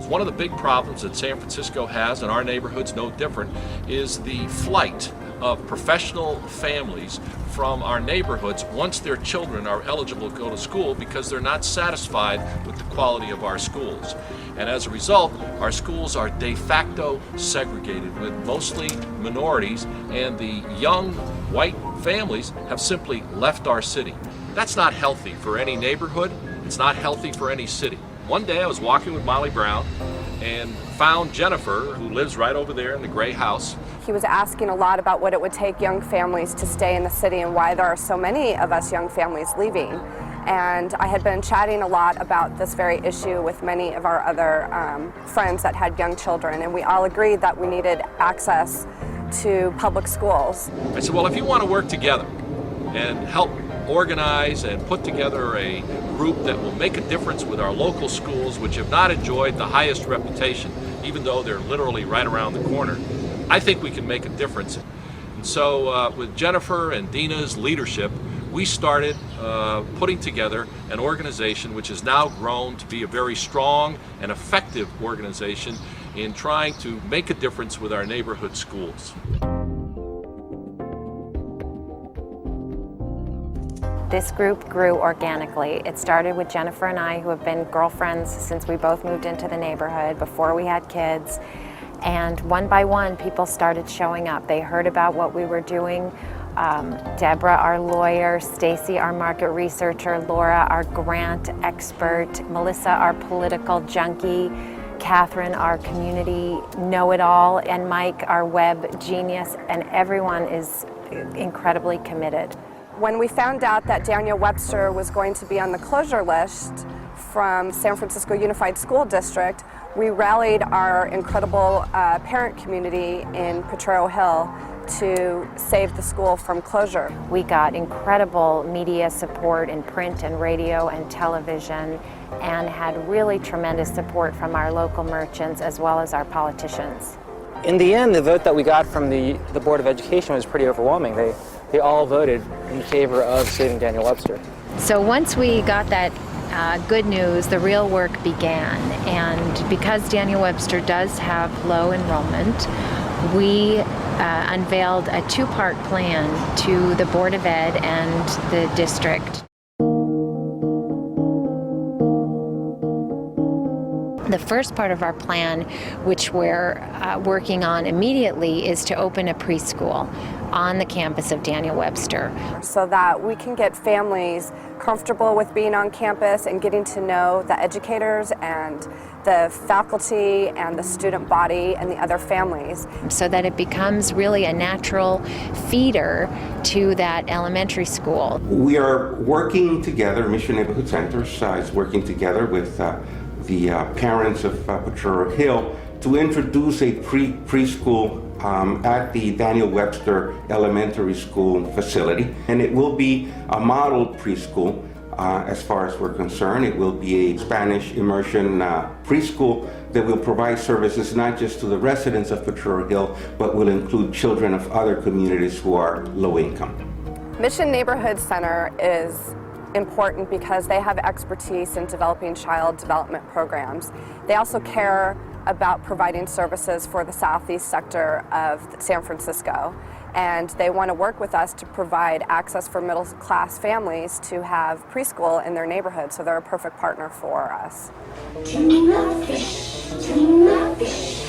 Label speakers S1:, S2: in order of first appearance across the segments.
S1: schools. One of the big problems that San Francisco has, and our neighborhood's no different, is the flight of professional families from our neighborhoods once their children are eligible to go to school because they're not satisfied with the quality of our schools. And as a result, our schools are de facto segregated with mostly minorities, and the young white families have simply left our city. That's not healthy for any neighborhood. It's not healthy for any city. One day I was walking with Molly Brown and found Jennifer, who lives right over there in the gray house.
S2: He was asking a lot about what it would take young families to stay in the city and why there are so many of us young families leaving. And I had been chatting a lot about this very issue with many of our other friends that had young children, and we all agreed that we needed access to public schools.
S1: I said, well, if you want to work together and help organize and put together a group that will make a difference with our local schools, which have not enjoyed the highest reputation, even though they're literally right around the corner, I think we can make a difference. And so with Jennifer and Dina's leadership, we started putting together an organization which has now grown to be a very strong and effective organization in trying to make a difference with our neighborhood schools.
S3: This group grew organically. It started with Jennifer and I, who have been girlfriends since we both moved into the neighborhood before we had kids. And one by one, people started showing up. They heard about what we were doing. Deborah, our lawyer, Stacy, our market researcher, Laura, our grant expert, Melissa, our political junkie, Catherine, our community know-it-all, and Mike, our web genius, and everyone is incredibly committed.
S2: When we found out that Daniel Webster was going to be on the closure list from San Francisco Unified School District, we rallied our incredible parent community in Potrero Hill to save the school from closure.
S3: We got incredible media support in print and radio and television, and had really tremendous support from our local merchants as well as our politicians.
S4: In the end, the vote that we got from the Board of Education was pretty overwhelming. They all voted in favor of saving Daniel Webster.
S3: So once we got that good news, the real work began. And because Daniel Webster does have low enrollment, we unveiled a two-part plan to the Board of Ed and the district. The first part of our plan, which we're working on immediately, is to open a preschool on the campus of Daniel Webster.
S2: So that we can get families comfortable with being on campus and getting to know the educators and the faculty and the student body and the other families.
S3: So that it becomes really a natural feeder to that elementary school.
S5: We are working together, Mission Neighborhood Centers is working together with the parents of Potrero Hill to introduce a preschool at the Daniel Webster Elementary School facility. And it will be a modeled preschool as far as we're concerned. It will be a Spanish immersion preschool that will provide services not just to the residents of Potrero Hill, but will include children of other communities who are low income.
S2: Mission Neighborhood Center is important because they have expertise in developing child development programs. They also care about providing services for the southeast sector of San Francisco, and they want to work with us to provide access for middle-class families to have preschool in their neighborhood, so they're a perfect partner for us.
S6: Tuna fish,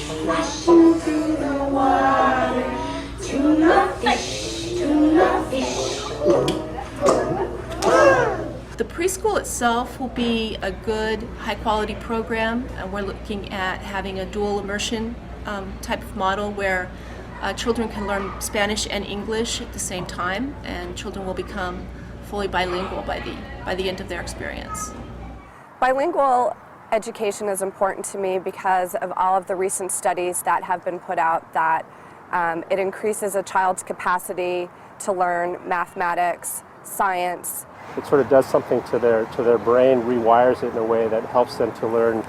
S6: splashing through the water. Tuna fish, tuna fish.
S7: The preschool itself will be a good, high-quality program, and we're looking at having a dual immersion type of model where children can learn Spanish and English at the same time, and children will become fully bilingual by the end of their experience.
S2: Bilingual education is important to me because of all of the recent studies that have been put out that it increases a child's capacity to learn mathematics, science.
S8: It sort of does something to their brain, rewires it in a way that helps them to learn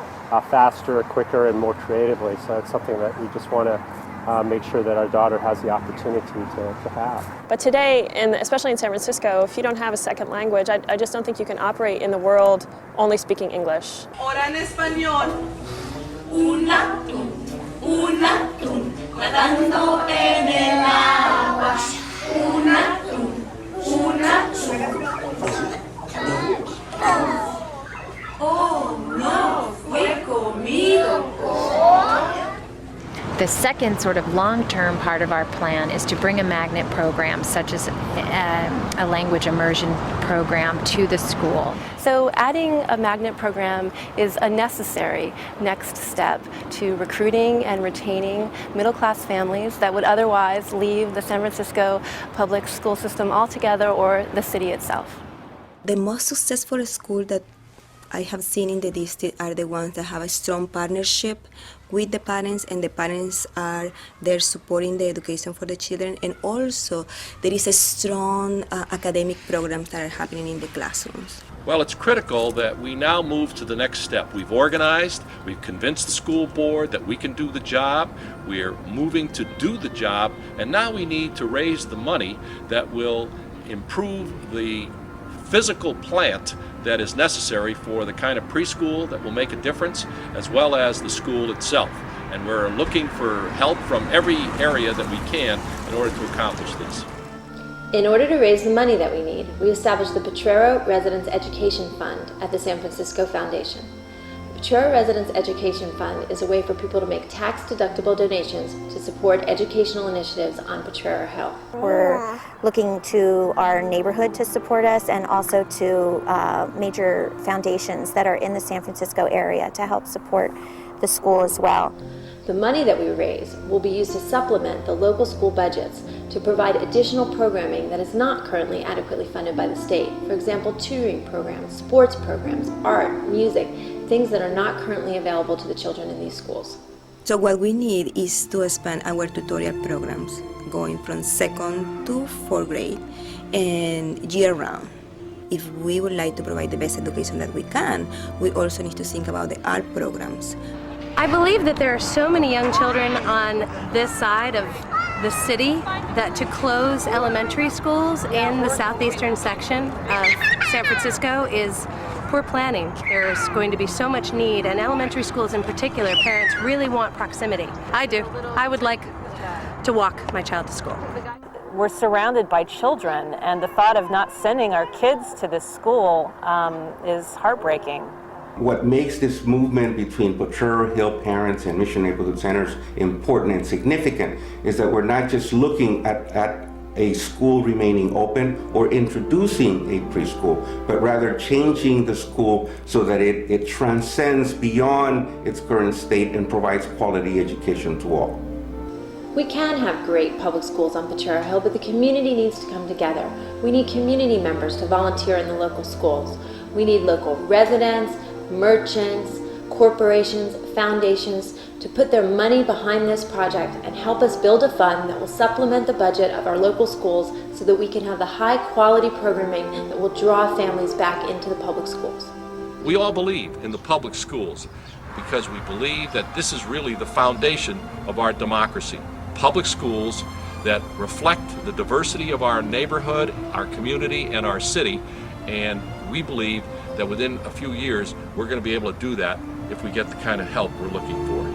S8: faster, quicker, and more creatively. So it's something that we just want to make sure that our daughter has the opportunity to have.
S9: But today, especially in San Francisco, if you don't have a second language, I just don't think you can operate in the world only speaking English.
S10: Ahora en español.
S6: un atún nadando en el agua. Un atún. Oh no, fue comido.
S3: The second sort of long-term part of our plan is to bring a magnet program, such as a language immersion program, to the school.
S10: So adding a magnet program is a necessary next step to recruiting and retaining middle-class families that would otherwise leave the San Francisco public school system altogether or the city itself.
S11: The most successful school that I have seen in the district are the ones that have a strong partnership with the parents, and the parents are there supporting the education for the children, and also there is a strong academic programs that are happening in the classrooms.
S1: Well, it's critical that we now move to the next step. We've organized, we've convinced the school board that we can do the job, we're moving to do the job, and now we need to raise the money that will improve the physical plant that is necessary for the kind of preschool that will make a difference, as well as the school itself. And we're looking for help from every area that we can in order to accomplish this.
S12: In order to raise the money that we need, we established the Potrero Residence Education Fund at the San Francisco Foundation. The Potrero Residence Education Fund is a way for people to make tax-deductible donations to support educational initiatives on Potrero Hill.
S13: We're looking to our neighborhood to support us, and also to major foundations that are in the San Francisco area to help support the school as well.
S12: The money that we raise will be used to supplement the local school budgets to provide additional programming that is not currently adequately funded by the state. For example, tutoring programs, sports programs, art, music, things that are not currently available to the children in these schools.
S11: So what we need is to expand our tutorial programs, going from 2nd to 4th grade and year-round. If we would like to provide the best education that we can, we also need to think about the art programs.
S10: I believe that there are so many young children on this side of the city that to close elementary schools in the southeastern section of San Francisco is poor planning. There's going to be so much need, and elementary schools in particular, parents really want proximity. I do. I would like to walk my child to school.
S14: We're surrounded by children, and the thought of not sending our kids to this school is heartbreaking.
S5: What makes this movement between Potrero Hill parents and Mission Neighborhood Centers important and significant is that we're not just looking at a school remaining open or introducing a preschool, but rather changing the school so that it transcends beyond its current state and provides quality education to all.
S12: We can have great public schools on Potrero Hill, but the community needs to come together. We need community members to volunteer in the local schools. We need local residents, merchants, corporations, foundations to put their money behind this project and help us build a fund that will supplement the budget of our local schools so that we can have the high quality programming that will draw families back into the public schools.
S1: We all believe in the public schools because we believe that this is really the foundation of our democracy. Public schools that reflect the diversity of our neighborhood, our community, and our city, and we believe that within a few years we're going to be able to do that if we get the kind of help we're looking for.